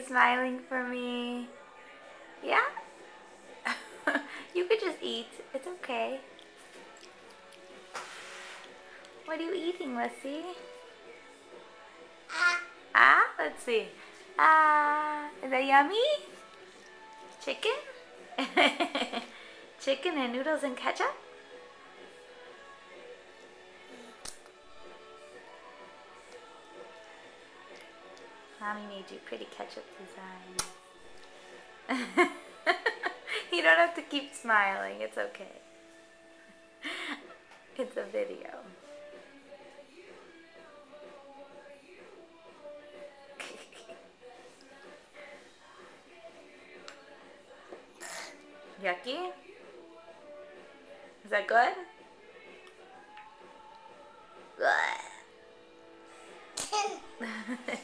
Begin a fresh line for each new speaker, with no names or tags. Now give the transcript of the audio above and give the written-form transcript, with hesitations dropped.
you smiling for me? Yeah? You could just eat. It's okay. What are you eating, Leslie? Ah, let's see. Ah, is that yummy? Chicken? Chicken and noodles and ketchup? Mommy made you pretty ketchup design. You don't have to keep smiling. It's okay. It's a video. Yucky? Is that good? Good.